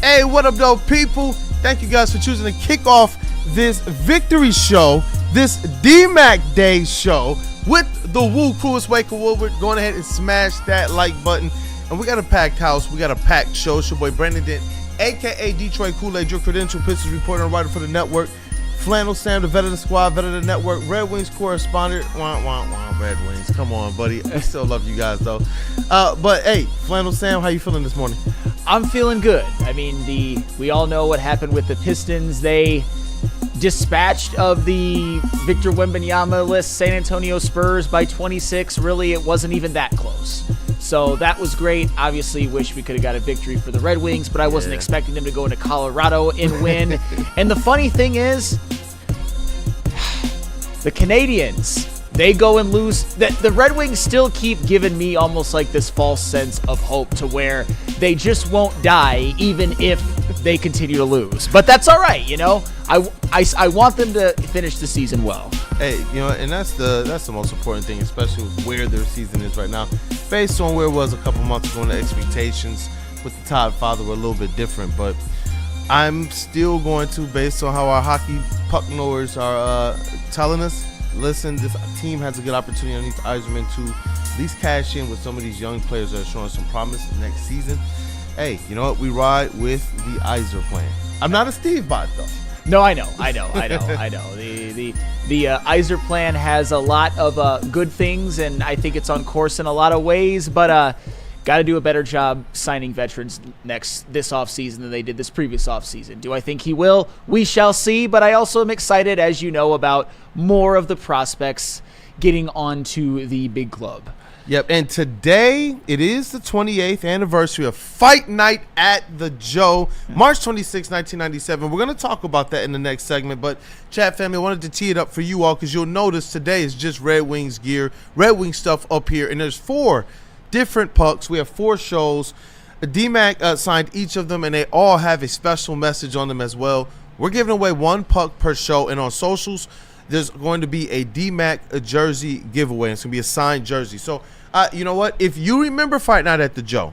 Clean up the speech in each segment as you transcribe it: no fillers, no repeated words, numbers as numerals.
Hey, what up, though, people? Thank you guys for choosing to kick off this victory show, this D-Mac Day show with the Woo Crew. It's Wake Up Woodward. Going ahead and smash that like button. And we got a packed house. We got a packed show. It's your boy Brandon Dent, a.k.a. Detroit Kool-Aid, your credentialed Pistons reporter and writer for the network. Flannel Sam, the vet of the squad, vet of the network, Red Wings correspondent. Red Wings. Come on, buddy. I still love you guys, though. But, hey, Flannel Sam, how you feeling this morning? I'm feeling good. I mean, we all know what happened with the Pistons. They dispatched of the Victor Wembanyama-less San Antonio Spurs by 26. Really, it wasn't even that close. So that was great. Obviously, wish we could have got a victory for the Red Wings, but I wasn't expecting them to go into Colorado and win. And the funny thing is, the Canadians, they go and lose. The Red Wings still keep giving me almost like this false sense of hope to where they just won't die even if they continue to lose. But that's all right, you know. I want them to finish the season well. Hey, you know, and that's the most important thing, especially with where their season is right now. Based on where it was a couple months ago, and the expectations with the Todd father were a little bit different. But I'm still going to, based on how our hockey puck knowers are telling us, listen, this team has a good opportunity underneath Yzerman to at least cash in with some of these young players that are showing some promise next season. Hey, you know what? We ride with the Yzer plan. I'm not a Steve bot, though. No, I know. The Yzer plan has a lot of good things, and I think it's on course in a lot of ways, but got to do a better job signing veterans this offseason than they did this previous offseason. Do I think he will? We shall see, but I also am excited, as you know, about more of the prospects getting onto the big club. Yep, and today it is the 28th anniversary of Fight Night at the Joe, March 26, 1997. We're going to talk about that in the next segment, but chat family, I wanted to tee it up for you all because you'll notice today is just Red Wings gear, Red Wings stuff up here, and there's 4 different pucks. We have 4 shows. D-Mac signed each of them, and they all have a special message on them as well. We're giving away 1 puck per show, and on socials, there's going to be a D-Mac jersey giveaway. It's going to be a signed jersey. So, you know what? If you remember Fight Night at the Joe,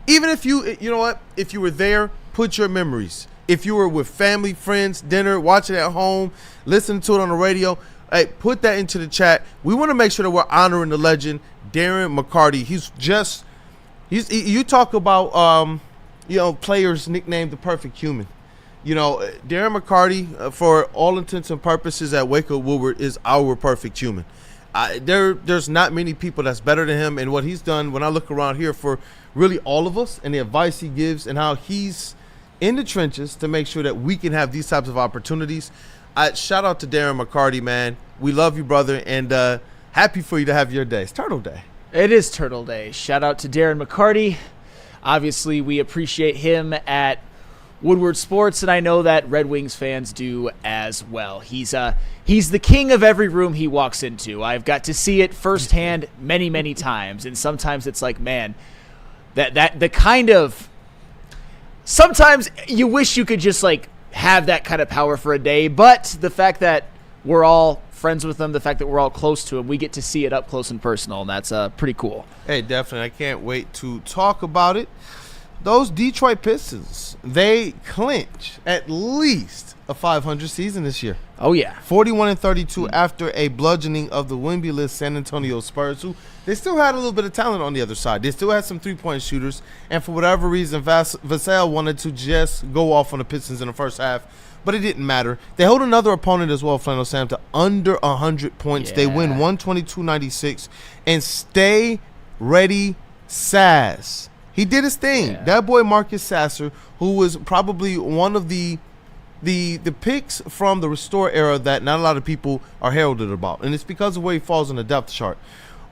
even if you know what? If you were there, put your memories. If you were with family, friends, dinner, watching at home, listening to it on the radio, hey, put that into the chat. We want to make sure that we're honoring the legend, Darren McCarty. You talk about, players nicknamed the perfect human. You know, Darren McCarty, for all intents and purposes at Wake Up Woodward, is our perfect human. There's not many people that's better than him, and what he's done when I look around here for really all of us and the advice he gives and how he's in the trenches to make sure that we can have these types of opportunities. Shout out to Darren McCarty, man. We love you, brother, and happy for you to have your day. It's Turtle Day. It is Turtle Day. Shout out to Darren McCarty. Obviously, we appreciate him at Woodward Sports, and I know that Red Wings fans do as well. He's the king of every room he walks into. I've got to see it firsthand many, many times, and sometimes it's like, man, that the kind of sometimes you wish you could just like have that kind of power for a day, but the fact that we're all friends with him, the fact that we're all close to him, we get to see it up close and personal, and that's pretty cool. Hey, definitely. I can't wait to talk about it. Those Detroit Pistons, they clinch at least a 500 season this year. Oh, yeah. 41-32 after a bludgeoning of the Wemby-less San Antonio Spurs, who they still had a little bit of talent on the other side. They still had some three-point shooters, and for whatever reason, Vassell wanted to just go off on the Pistons in the first half, but it didn't matter. They hold another opponent as well, Flannel Sam, to under 100 points. Yeah. They win 122-96, and stay ready, Sass. He did his thing. Yeah. That boy Marcus Sasser, who was probably one of the picks from the Restore era that not a lot of people are heralded about, and it's because of where he falls on the depth chart.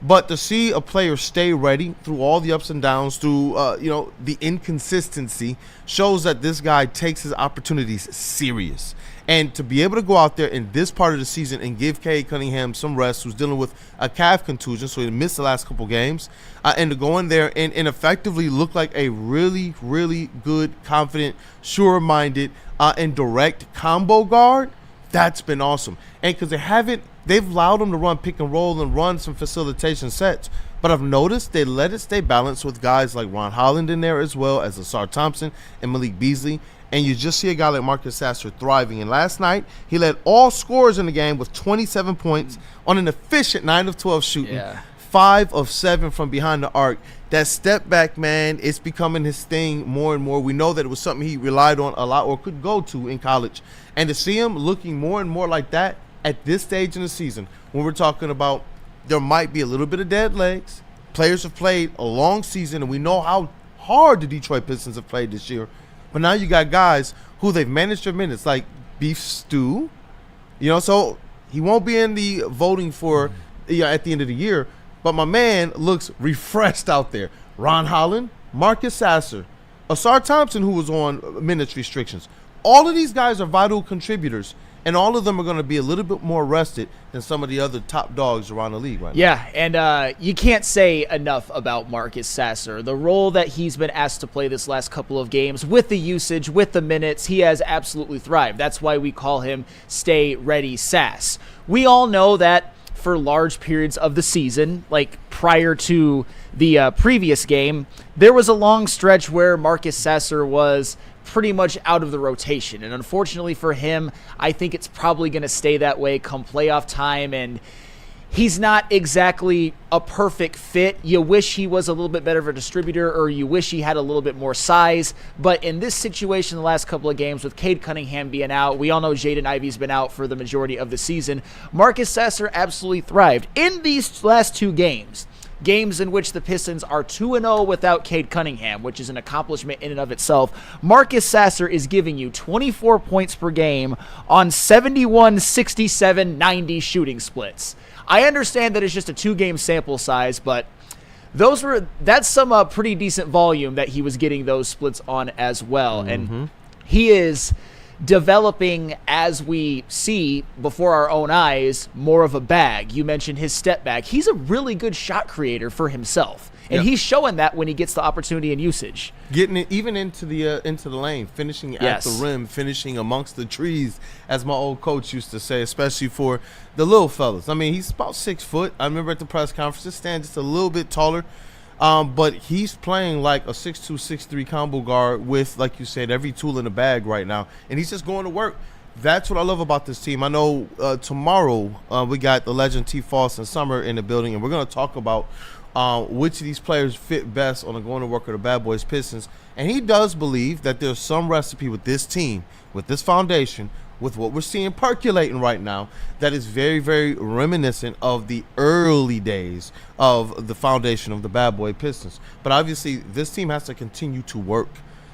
But to see a player stay ready through all the ups and downs, through the inconsistency, shows that this guy takes his opportunities serious. And to be able to go out there in this part of the season and give K. Cunningham some rest, who's dealing with a calf contusion, so he missed the last couple games, and to go in there and effectively look like a really, really good, confident, sure-minded, and direct combo guard, that's been awesome. And because they haven't they've allowed them to run pick and roll and run some facilitation sets. But I've noticed they let it stay balanced with guys like Ron Holland in there as well as Sasser Thompson and Malik Beasley. And you just see a guy like Marcus Sasser thriving. And last night, he led all scorers in the game with 27 points on an efficient 9 of 12 shooting, 5 of 7 from behind the arc. That step back, man, it's becoming his thing more and more. We know that it was something he relied on a lot or could go to in college. And to see him looking more and more like that at this stage in the season, when we're talking about there might be a little bit of dead legs. Players have played a long season, and we know how hard the Detroit Pistons have played this year. But now you got guys who they've managed their minutes, like Beef Stew. So he won't be in the voting for at the end of the year. But my man looks refreshed out there. Ron Holland, Marcus Sasser, Sasser Thompson, who was on minutes restrictions. All of these guys are vital contributors, and all of them are going to be a little bit more rested than some of the other top dogs around the league right now. Yeah, and you can't say enough about Marcus Sasser. The role that he's been asked to play this last couple of games, with the usage, with the minutes, he has absolutely thrived. That's why we call him Stay Ready Sass. We all know that for large periods of the season, like prior to the previous game, there was a long stretch where Marcus Sasser was pretty much out of the rotation. And unfortunately for him, I think it's probably going to stay that way come playoff time. And he's not exactly a perfect fit. You wish he was a little bit better of a distributor, or you wish he had a little bit more size. But in this situation, the last couple of games with Cade Cunningham being out, we all know Jaden Ivey's been out for the majority of the season. Marcus Sasser absolutely thrived. In these last two games in which the Pistons are 2-0 without Cade Cunningham, which is an accomplishment in and of itself, Marcus Sasser is giving you 24 points per game on 71, 67, 90 shooting splits. I understand that it's just a 2-game sample size, but that's some pretty decent volume that he was getting those splits on as well. And he is developing, as we see before our own eyes, more of a bag. You mentioned his step back. He's a really good shot creator for himself, and he's showing that when he gets the opportunity and usage. Getting it even into the lane, finishing at the rim, finishing amongst the trees, as my old coach used to say, especially for the little fellas. I mean, he's about 6 foot. I remember at the press conferences, stand just a little bit taller. But he's playing like a 6'2", 6'3" combo guard with, like you said, every tool in the bag right now. And he's just going to work. That's what I love about this team. I know tomorrow we got the legend T. Foss and Summer in the building, and we're going to talk about which of these players fit best on the going to work of the Bad Boys Pistons. And he does believe that there's some recipe with this team, with this foundation, with what we're seeing percolating right now, that is very, very reminiscent of the early days of the foundation of the Bad Boy Pistons. But obviously, this team has to continue to work.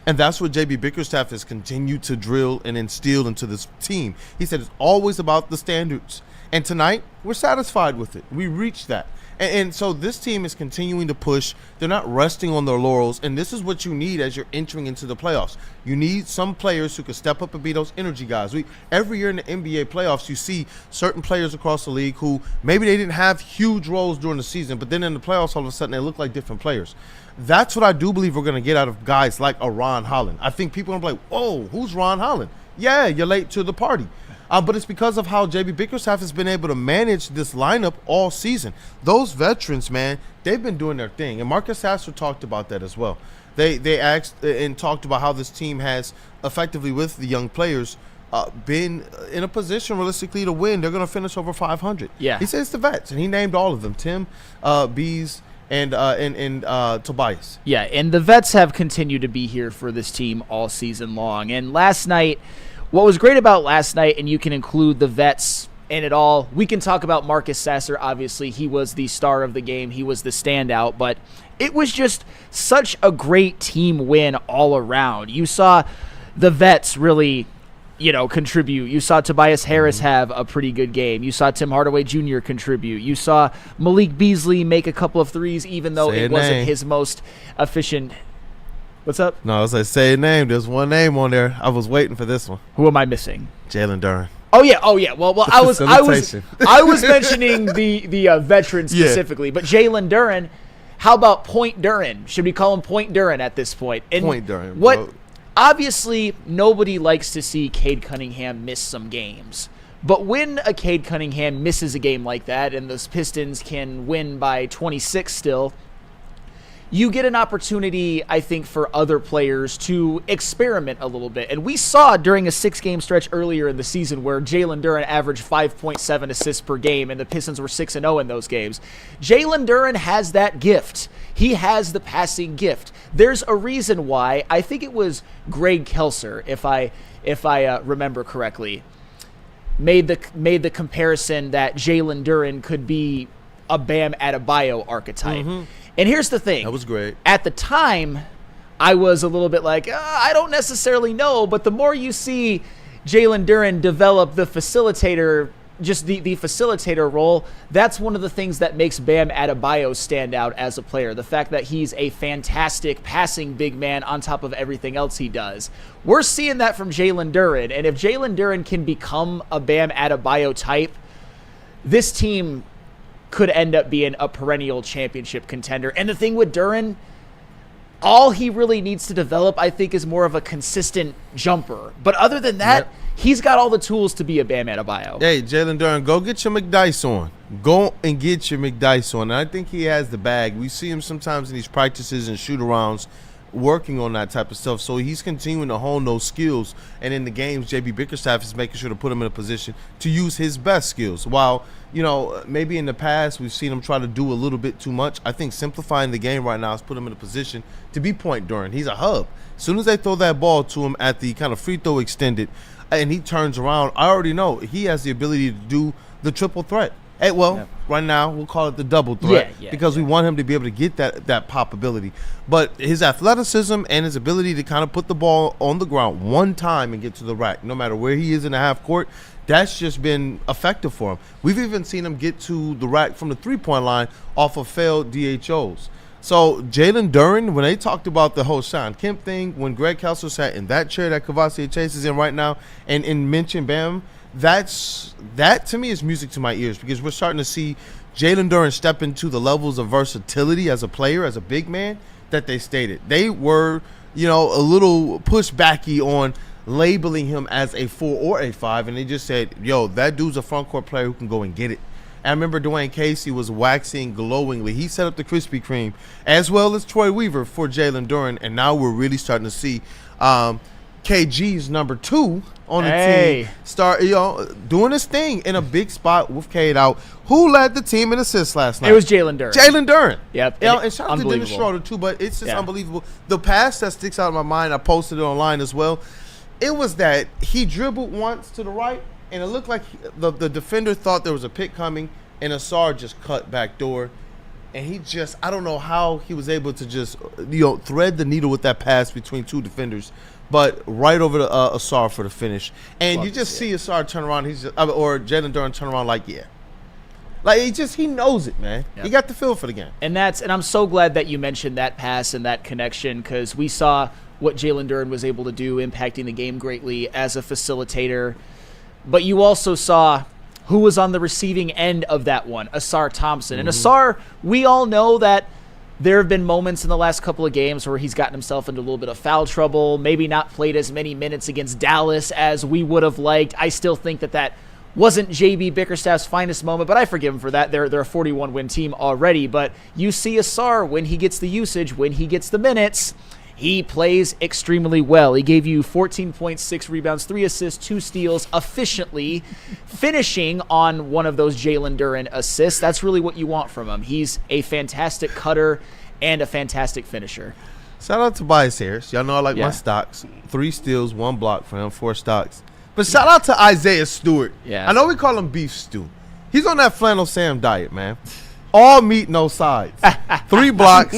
And that's what J.B. Bickerstaff has continued to drill and instill into this team. He said it's always about the standards. And tonight, we're satisfied with it. We reached that. And so this team is continuing to push. They're not resting on their laurels, and this is what you need as you're entering into the playoffs. You need some players who can step up and be those energy guys. Every year in the NBA playoffs, you see certain players across the league who maybe they didn't have huge roles during the season, but then in the playoffs, all of a sudden, they look like different players. That's what I do believe we're going to get out of guys like a Ron Holland. I think people are going to be like, whoa, who's Ron Holland? Yeah, you're late to the party. But it's because of how J.B. Bickerstaff has been able to manage this lineup all season. Those veterans, man, they've been doing their thing. And Marcus Sasser talked about that as well. They asked and talked about how this team has effectively, with the young players, been in a position realistically to win. They're going to finish over 500. Yeah. He says the vets, and he named all of them: Tim, Bees, and Tobias. Yeah, and the vets have continued to be here for this team all season long. And last night, what was great about last night, and you can include the vets in it all, we can talk about Marcus Sasser. Obviously, he was the star of the game. He was the standout, but it was just such a great team win all around. You saw the vets really, contribute. You saw Tobias Harris have a pretty good game. You saw Tim Hardaway Jr. contribute. You saw Malik Beasley make a couple of threes, even though it wasn't his most efficient. What's up? No, I was like, say a name. There's one name on there. I was waiting for this one. Who am I missing? Jalen Duren. Oh yeah. Well, I was mentioning the veteran specifically, but Jalen Duren. How about Point Duren? Should we call him Point Duren at this point? And Point Duren. Bro. Obviously, nobody likes to see Cade Cunningham miss some games, But when a Cade Cunningham misses a game like that and those Pistons can win by 26 still, you get an opportunity, I think, for other players to experiment a little bit. And we saw during a 6-game stretch earlier in the season where Jalen Duren averaged 5.7 assists per game and the Pistons were 6-0 in those games. Jalen Duren has that gift. He has the passing gift. There's a reason why. I think it was Greg Kelser, if I remember correctly, made the comparison that Jalen Duren could be a Bam Adebayo archetype. Mm-hmm. And here's the thing. That was great. At the time, I was a little bit like, I don't necessarily know, but the more you see Jalen Duren develop the facilitator, just the facilitator role, that's one of the things that makes Bam Adebayo stand out as a player. The fact that he's a fantastic passing big man on top of everything else he does. We're seeing that from Jalen Duren, and if Jalen Duren can become a Bam Adebayo type, this team could end up being a perennial championship contender. And the thing with Duren, all he really needs to develop, I think, is more of a consistent jumper. But other than that, he's got all the tools to be a Bam Adebayo. Hey, Jalen Duren, go get your McDice on. Go and get your McDice on. And I think he has the bag. We see him sometimes in these practices and shoot-arounds working on that type of stuff. So he's continuing to hone those skills. And in the games, J.B. Bickerstaff is making sure to put him in a position to use his best skills. While, maybe in the past we've seen him try to do a little bit too much, I think simplifying the game right now has put him in a position to be point Duren. He's a hub. As soon as they throw that ball to him at the kind of free throw extended and he turns around, I already know he has the ability to do the triple threat. Hey, right now we'll call it the double threat because we want him to be able to get that pop ability. But his athleticism and his ability to kind of put the ball on the ground one time and get to the rack, no matter where he is in the half court, that's just been effective for him. We've even seen him get to the rack from the three-point line off of failed DHOs. So Jalen Duren, when they talked about the whole Sean Kemp thing, when Greg Kelser sat in that chair that Cavaliers Chase is in right now and mentioned Bam, that to me is music to my ears because we're starting to see Jalen Duren step into the levels of versatility as a player, as a big man that they stated. They were, a little pushbacky on labeling him as a 4 or a 5, and they just said, that dude's a front court player who can go and get it. And I remember Dwayne Casey was waxing glowingly. He set up the Krispy Kreme as well as Troy Weaver for Jalen Duren, and now we're really starting to see KG's number 2 on the team start, doing his thing in a big spot with Cade out. Who led the team in assists last night? It was Jalen Duren. Jalen Duren. Yep. And shout out to Dennis Schroeder too, but it's just unbelievable. The pass that sticks out in my mind, I posted it online as well. It was that he dribbled once to the right, and it looked like the defender thought there was a pick coming, and Sasser just cut back door. And he just, I don't know how he was able to just, thread the needle with that pass between two defenders, but right over to Sasser for the finish. And you just see Sasser turn around, or Jalen Duren turn around like, he knows it, man. Yep. He got the feel for the game. And I'm so glad that you mentioned that pass and that connection because we saw what Jalen Duren was able to do, impacting the game greatly as a facilitator. But you also saw who was on the receiving end of that one, Ausar Thompson. And Ausar, we all know that there have been moments in the last couple of games where he's gotten himself into a little bit of foul trouble, maybe not played as many minutes against Dallas as we would have liked. I still think that wasn't J.B. Bickerstaff's finest moment, but I forgive him for that. They're a 41-win team already. But you see Ausar, when he gets the usage, when he gets the minutes, he plays extremely well. He gave you 14.6 rebounds, 3 assists, 2 steals, efficiently finishing on one of those Jalen Duren assists. That's really what you want from him. He's a fantastic cutter and a fantastic finisher. Shout out to Tobias Harris. Y'all know I like my stocks. 3 steals, 1 block for him, 4 stocks. But shout out to Isaiah Stewart. Yeah. I know we call him Beef Stew. He's on that Flannel Sam diet, man. All meat, no sides. 3 blocks.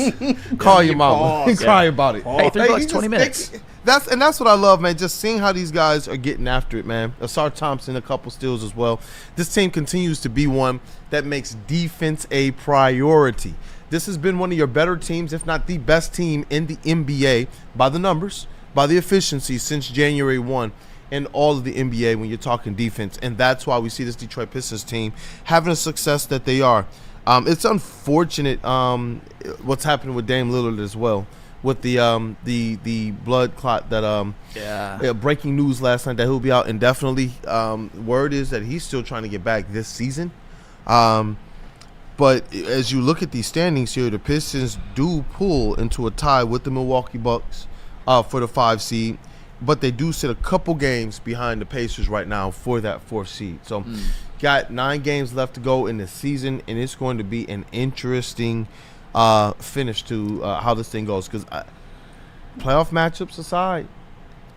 Call your mama. Cry about it. Hey, 3 blocks, 20 minutes. That's what I love, man. Just seeing how these guys are getting after it, man. Ausar Thompson, a couple steals as well. This team continues to be one that makes defense a priority. This has been one of your better teams, if not the best team in the NBA by the numbers, by the efficiency since January 1 in all of the NBA when you're talking defense. And that's why we see this Detroit Pistons team having the success that they are. It's unfortunate what's happening with Dame Lillard as well. with the blood clot that breaking news last night that he'll be out indefinitely. Word is that he's still trying to get back this season. But as you look at these standings here, the Pistons do pull into a tie with the Milwaukee Bucks for the 5 seed, but they do sit a couple games behind the Pacers right now for that 4th seed. So got 9 games left to go in the season, and it's going to be an interesting finish to how this thing goes, because playoff matchups aside,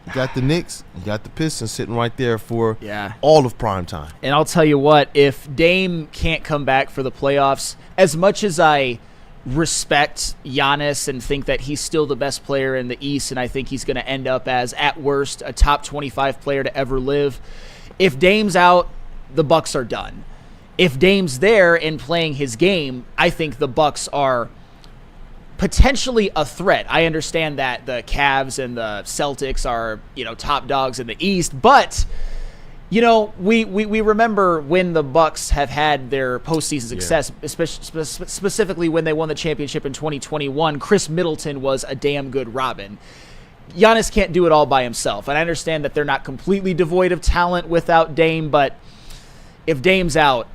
you got the Knicks, you got the Pistons sitting right there for all of prime time. And I'll tell you what, if Dame can't come back for the playoffs, as much as I respect Giannis and think that he's still the best player in the East, and I think he's going to end up as, at worst, a top 25 player to ever live, if Dame's out, the Bucks are done. If Dame's there and playing his game, I think the Bucks are potentially a threat. I understand that the Cavs and the Celtics are, top dogs in the East, but we remember when the Bucks have had their postseason success, specifically when they won the championship in 2021. Chris Middleton was a damn good Robin. Giannis can't do it all by himself, and I understand that they're not completely devoid of talent without Dame, but if Dame's out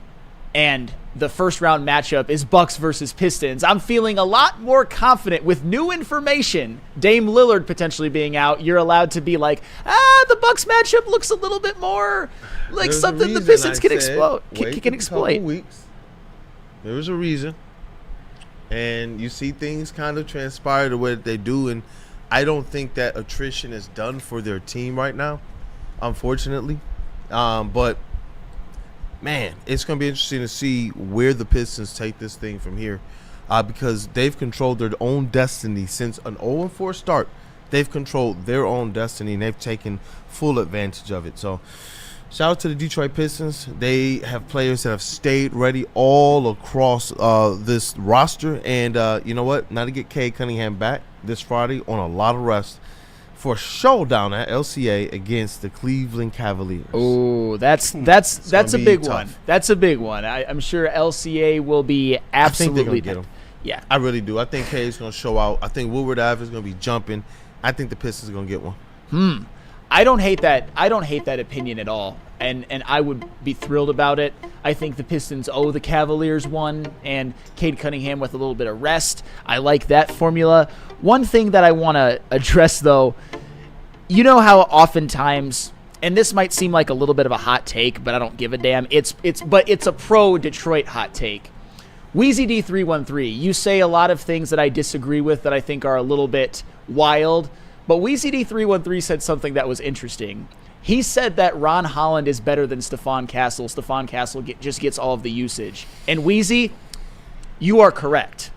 and the first round matchup is Bucks versus Pistons, I'm feeling a lot more confident with new information. Dame Lillard potentially being out, you're allowed to be like, the Bucks matchup looks a little bit more like something the Pistons can exploit. There was a reason, and you see things kind of transpire the way that they do, and I don't think that attrition is done for their team right now, unfortunately. But man, it's going to be interesting to see where the Pistons take this thing from here, because they've controlled their own destiny since an 0-4 start. They've controlled their own destiny, and they've taken full advantage of it. So shout out to the Detroit Pistons. They have players that have stayed ready all across this roster. And you know what? Now to get Cade Cunningham back this Friday on a lot of rest for a showdown at LCA against the Cleveland Cavaliers. Oh, that's a big one. That's a big one. I'm sure LCA will be absolutely. I think they're going to get him. Yeah. I really do. I think Cade's going to show out. I think Woodward Ave is going to be jumping. I think the Pistons are going to get one. I don't hate that. I don't hate that opinion at all. And I would be thrilled about it. I think the Pistons owe the Cavaliers one, and Cade Cunningham with a little bit of rest. I like that formula. One thing that I want to address, though, you know how oftentimes, and this might seem like a little bit of a hot take, but I don't give a damn. It's a pro Detroit hot take. Wheezy D313, you say a lot of things that I disagree with that I think are a little bit wild, but Wheezy D313 said something that was interesting. He said that Ron Holland is better than Stephon Castle. Stephon Castle just gets all of the usage. And Wheezy, you are correct.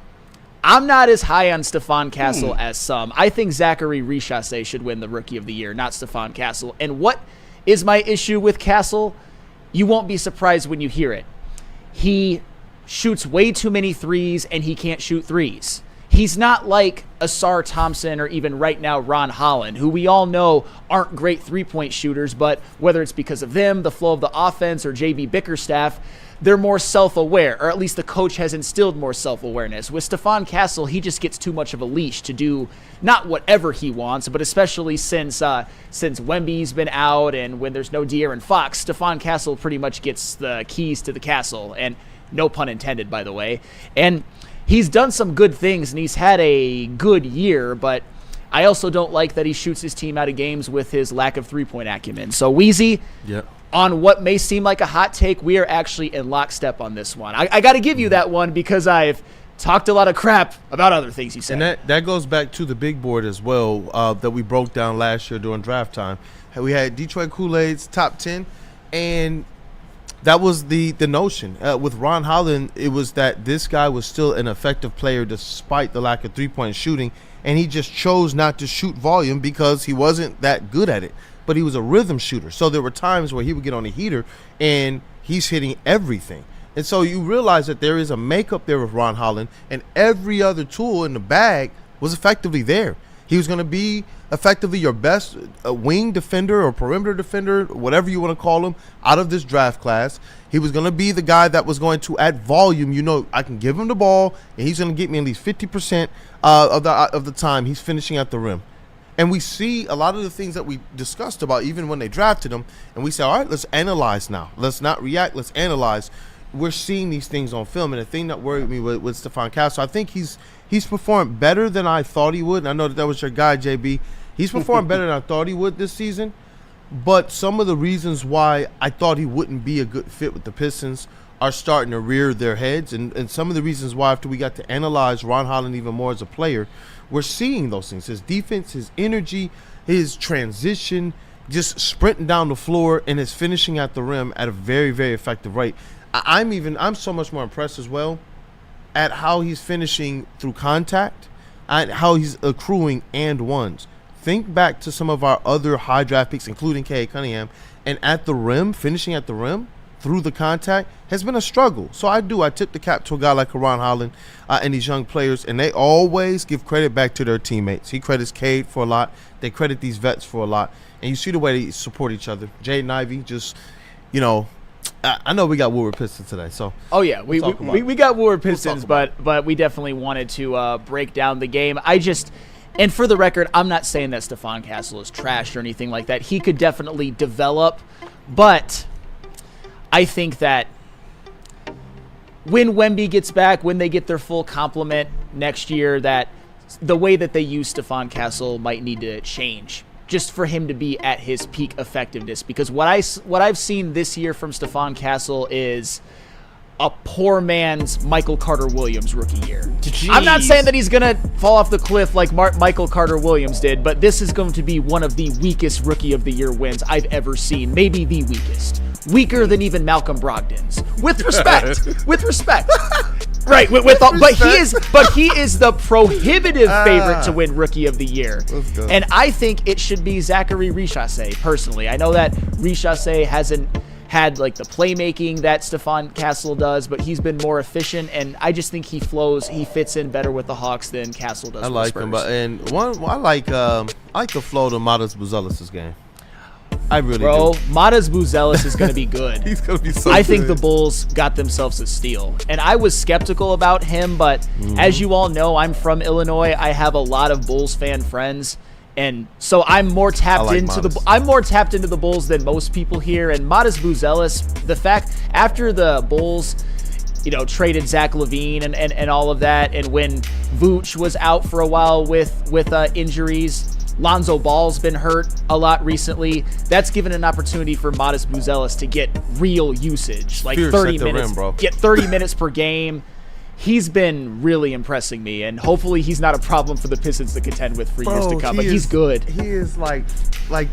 I'm not as high on Stephon Castle as some. I think Zachary Richase should win the Rookie of the Year, not Stephon Castle. And what is my issue with Castle? You won't be surprised when you hear it. He shoots way too many threes, and he can't shoot threes. He's not like Asar Thompson or even right now Ron Holland, who we all know aren't great three-point shooters, but whether it's because of them, the flow of the offense, or JB Bickerstaff, they're more self-aware, or at least the coach has instilled more self-awareness. With Stephon Castle, he just gets too much of a leash to do not whatever he wants, but especially since Wemby's been out and when there's no De'Aaron Fox, Stephon Castle pretty much gets the keys to the castle, and no pun intended, by the way. And he's done some good things, and he's had a good year, but I also don't like that he shoots his team out of games with his lack of three-point acumen. So, Wheezy, on what may seem like a hot take, we are actually in lockstep on this one. I got to give you that one because I've talked a lot of crap about other things you said. And that goes back to the big board as well that we broke down last year during draft time. We had Detroit Kool-Aid's top 10, and that was the notion. With Ron Holland, it was that this guy was still an effective player despite the lack of three-point shooting, and he just chose not to shoot volume because he wasn't that good at it. But he was a rhythm shooter. So there were times where he would get on a heater, and he's hitting everything. And so you realize that there is a makeup there with Ron Holland, and every other tool in the bag was effectively there. He was going to be effectively your best wing defender or perimeter defender, whatever you want to call him, out of this draft class. He was going to be the guy that was going to add volume. You know, I can give him the ball, and he's going to get me at least 50% of the time he's finishing at the rim. And we see a lot of the things that we discussed about even when they drafted him, and we say, all right, let's analyze now. Let's not react. Let's analyze. We're seeing these things on film, and the thing that worried me with Stephon Castle, I think he's performed better than I thought he would. And I know that was your guy, JB. He's performed better than I thought he would this season. But some of the reasons why I thought he wouldn't be a good fit with the Pistons are starting to rear their heads. And some of the reasons why, after we got to analyze Ron Holland even more as a player, we're seeing those things. His defense, his energy, his transition, just sprinting down the floor, and his finishing at the rim at a very, very effective rate. I'm so much more impressed as well at how he's finishing through contact and how he's accruing and ones. Think back to some of our other high draft picks, including K.A. Cunningham, and at the rim, finishing at the rim through the contact has been a struggle. So I tip the cap to a guy like Ron Holland and these young players, and they always give credit back to their teammates. He credits Cade for a lot. They credit these vets for a lot. And you see the way they support each other. Jaden Ivey just, you know, I know we got Woodward Pistons today, so. Oh yeah, we got Woodward Pistons, but we definitely wanted to break down the game. And for the record, I'm not saying that Stephon Castle is trash or anything like that. He could definitely develop, but I think that when Wemby gets back, when they get their full complement next year, that the way that they use Stephon Castle might need to change, just for him to be at his peak effectiveness. Because what I've seen this year from Stephon Castle is a poor man's Michael Carter-Williams rookie year. Jeez. I'm not saying that he's going to fall off the cliff like Michael Carter-Williams did, but this is going to be one of the weakest Rookie of the Year wins I've ever seen. Maybe the weakest. Weaker than even Malcolm Brogdon's. With respect. With respect. Right, but he is the prohibitive favorite to win Rookie of the Year. And I think it should be Zachary Richase, personally. I know that Richase hasn't had like the playmaking that Stephon Castle does, but he's been more efficient, and I just think he fits in better with the Hawks than Castle does. I like with the him, Spurs. I like the flow to Matas Buzelis' game. I really do. Matas Buzelis is going to be good. He's going to be so I good. think the Bulls got themselves a steal. And I was skeptical about him, but as you all know, I'm from Illinois. I have a lot of Bulls fan friends. And so I'm more tapped into the Bulls than most people here. And Matas Buzelis, the fact after the Bulls, traded Zach LaVine and all of that, and when Vooch was out for a while with injuries, Lonzo Ball's been hurt a lot recently. That's given an opportunity for Matas Buzelis to get real usage, like 30 minutes, get 30 minutes per game. He's been really impressing me, and hopefully he's not a problem for the Pistons to contend with for years to come. But he's good. He is like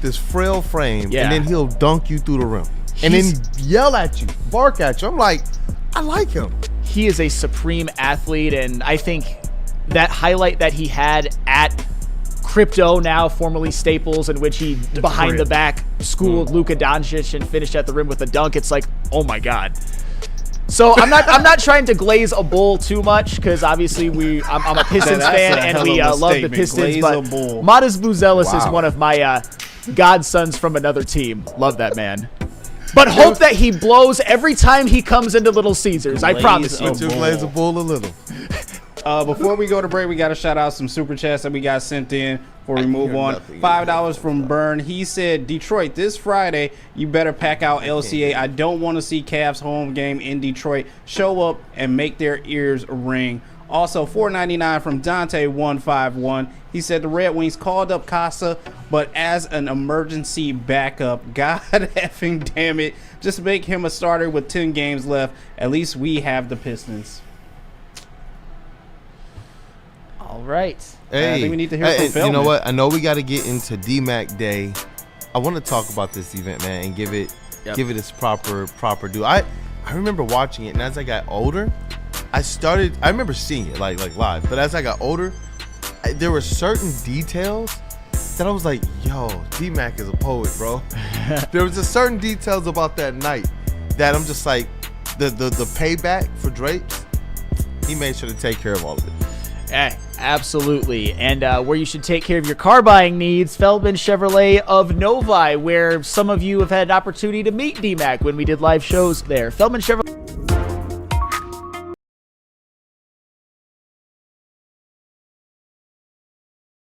this frail frame, and then he'll dunk you through the rim, and then yell at you, bark at you. I'm like, I like him. He is a supreme athlete, and I think that highlight that he had at Crypto, now formerly Staples, in which he behind the back schooled Luka Doncic and finished at the rim with a dunk. It's like, oh my God. So I'm not trying to glaze a bull too much, because obviously I'm a Pistons fan and we love the Pistons. But Matas Buzelis is one of my godsons from another team. Love that man. But hope that he blows every time he comes into Little Caesars. I promise you. Glaze a bull a little. Before we go to break, we got to shout out some super chats that we got sent in before we move on. $5 from Byrne. He said, Detroit, this Friday, you better pack out LCA. I don't want to see Cavs home game in Detroit. Show up and make their ears ring. Also, $4.99 from Dante151. He said the Red Wings called up Casa, but as an emergency backup. God effing damn it. Just make him a starter with 10 games left. At least we have the Pistons. All right. Hey, I think we need to hear from Phil. You know what? I know we got to get into DMAC Day. I want to talk about this event, man, and give it its proper due. I remember watching it, and as I got older, I remember seeing it like live, but as I got older, there were certain details that I was like, yo, DMAC is a poet, bro. There was just certain details about that night that I'm just like, the payback for Drapes, he made sure to take care of all of it. Yeah, absolutely. And where you should take care of your car buying needs, Feldman Chevrolet of Novi, where some of you have had an opportunity to meet DMAC when we did live shows there. Feldman Chevrolet.